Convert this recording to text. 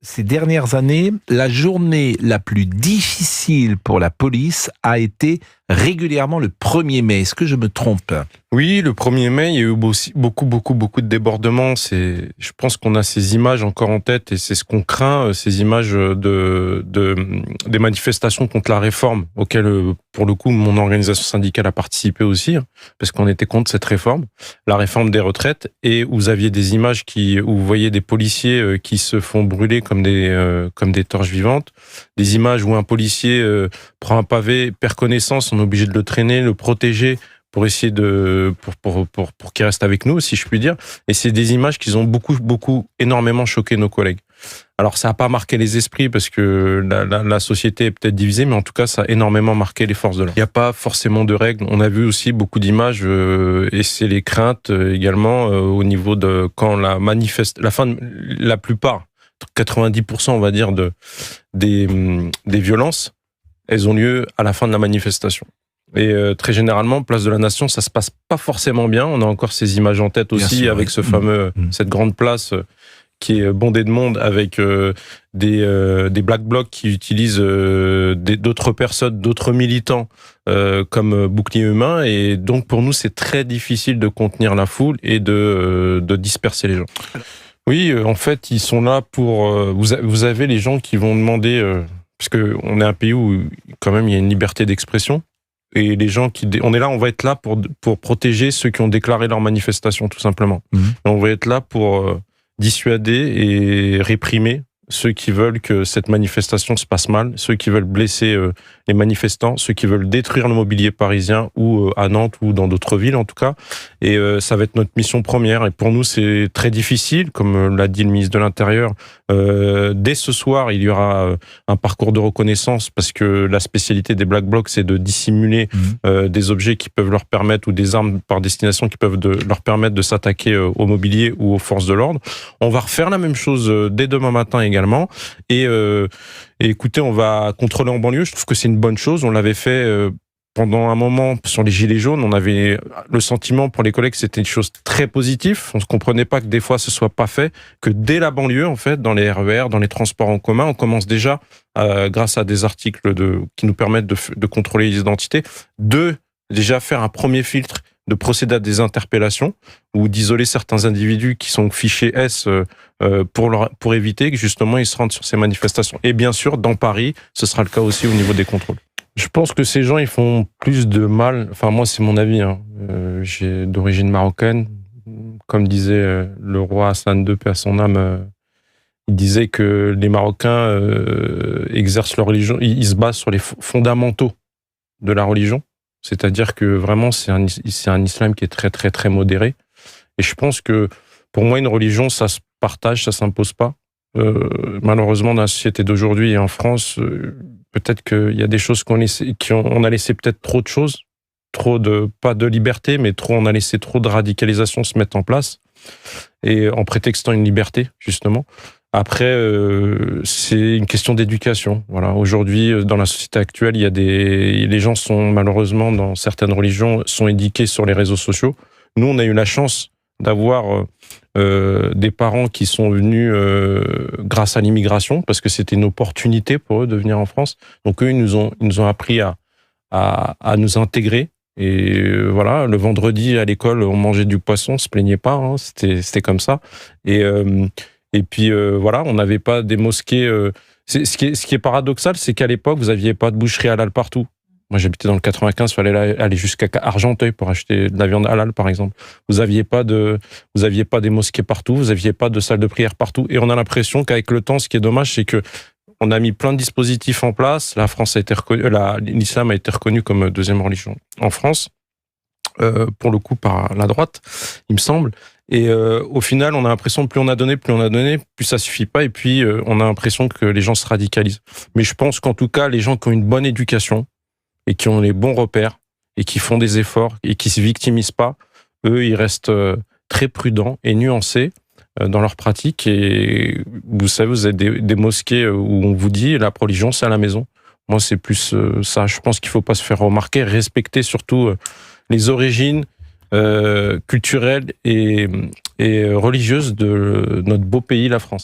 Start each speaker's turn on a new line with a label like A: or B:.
A: Ces dernières années, la journée la plus difficile pour la police a été régulièrement le 1er mai. Est-ce que je me trompe?
B: Oui, le 1er mai, il y a eu beaucoup de débordements. Je pense qu'on a ces images encore en tête et c'est ce qu'on craint, ces images des manifestations contre la réforme auxquelles, pour le coup, mon organisation syndicale a participé aussi, parce qu'on était contre cette réforme, la réforme des retraites, et où vous aviez des images où vous voyez des policiers qui se font brûler comme des torches vivantes, des images où un policier prend un pavé, perd connaissance, on est obligé de le traîner, le protéger, pour essayer pour qu'il reste avec nous, si je puis dire. Et c'est des images qui ont énormément choqué nos collègues. Alors, ça n'a pas marqué les esprits parce que la société est peut-être divisée, mais en tout cas, ça a énormément marqué les forces de l'ordre. Il n'y a pas forcément de règles. On a vu aussi beaucoup d'images et c'est les craintes également au niveau de quand la plupart, 90%, on va dire, des violences, elles ont lieu à la fin de la manifestation. Et très généralement, place de la Nation, ça se passe pas forcément bien. On a encore ces images en tête aussi, sûr, avec ce fameux, cette grande place qui est bondée de monde, avec des black blocs qui utilisent d'autres personnes, d'autres militants comme bouclier humain. Et donc pour nous, c'est très difficile de contenir la foule et de disperser les gens. Oui, en fait, ils sont là pour... vous avez les gens qui vont demander... puisque on est un pays où quand même il y a une liberté d'expression. Et les gens on va être là pour protéger ceux qui ont déclaré leur manifestation, tout simplement. Et on va être là pour dissuader et réprimer ceux qui veulent que cette manifestation se passe mal, ceux qui veulent blesser les manifestants, ceux qui veulent détruire le mobilier parisien ou à Nantes ou dans d'autres villes en tout cas. Et ça va être notre mission première. Et pour nous, c'est très difficile, comme l'a dit le ministre de l'Intérieur. Dès ce soir, il y aura un parcours de reconnaissance parce que la spécialité des Black Blocs, c'est de dissimuler des objets qui peuvent leur permettre ou des armes par destination qui peuvent leur permettre de s'attaquer au mobilier ou aux forces de l'ordre. On va refaire la même chose dès demain matin également. Et écoutez, on va contrôler en banlieue. Je trouve que c'est une bonne chose. On l'avait fait pendant un moment sur les gilets jaunes. On avait le sentiment pour les collègues que c'était une chose très positive. On ne comprenait pas que des fois ce soit pas fait, que dès la banlieue, en fait, dans les RER, dans les transports en commun, on commence déjà, grâce à des articles qui nous permettent de contrôler les identités, de déjà faire un premier filtre, de procéder à des interpellations ou d'isoler certains individus qui sont fichés S pour éviter que justement ils se rendent sur ces manifestations. Et bien sûr, dans Paris, ce sera le cas aussi au niveau des contrôles. Je pense que ces gens, ils font plus de mal. Enfin, moi, c'est mon avis. J'ai d'origine marocaine. Comme disait le roi Hassan II, paix à son âme, il disait que les Marocains exercent leur religion. Ils se basent sur les fondamentaux de la religion. C'est-à-dire que vraiment, c'est un islam qui est très, très, très modéré. Et je pense que, pour moi, une religion, ça se partage, ça s'impose pas. Malheureusement, dans la société d'aujourd'hui et en France, peut-être qu'il y a des choses on a laissé peut-être trop de choses, pas de liberté, mais on a laissé trop de radicalisation se mettre en place, et en prétextant une liberté, justement. Après, c'est une question d'éducation. Voilà. Aujourd'hui, dans la société actuelle, les gens sont malheureusement, dans certaines religions, sont éduqués sur les réseaux sociaux. Nous, on a eu la chance d'avoir des parents qui sont venus grâce à l'immigration, parce que c'était une opportunité pour eux de venir en France. Donc eux, ils nous ont appris à nous intégrer. Et voilà, le vendredi à l'école, on mangeait du poisson, on se plaignait pas, c'était comme ça. Et puis voilà, on n'avait pas des mosquées. Ce qui est paradoxal, c'est qu'à l'époque, vous n'aviez pas de boucherie halal partout. Moi, j'habitais dans le 95, il fallait aller jusqu'à Argenteuil pour acheter de la viande halal, par exemple. Vous aviez pas des mosquées partout, vous n'aviez pas de salle de prière partout. Et on a l'impression qu'avec le temps, ce qui est dommage, c'est que on a mis plein de dispositifs en place. La France a été reconnue, l'islam a été reconnu comme deuxième religion en France, pour le coup par la droite, il me semble. Et au final, on a l'impression que plus on a donné, plus ça suffit pas. Et puis, on a l'impression que les gens se radicalisent. Mais je pense qu'en tout cas, les gens qui ont une bonne éducation et qui ont les bons repères et qui font des efforts et qui se victimisent pas, eux, ils restent très prudents et nuancés dans leur pratique. Et vous savez, vous avez des mosquées où on vous dit la religion, c'est à la maison. Moi, c'est plus ça. Je pense qu'il faut pas se faire remarquer, respecter surtout les origines culturelles et religieuses de notre beau pays, la France.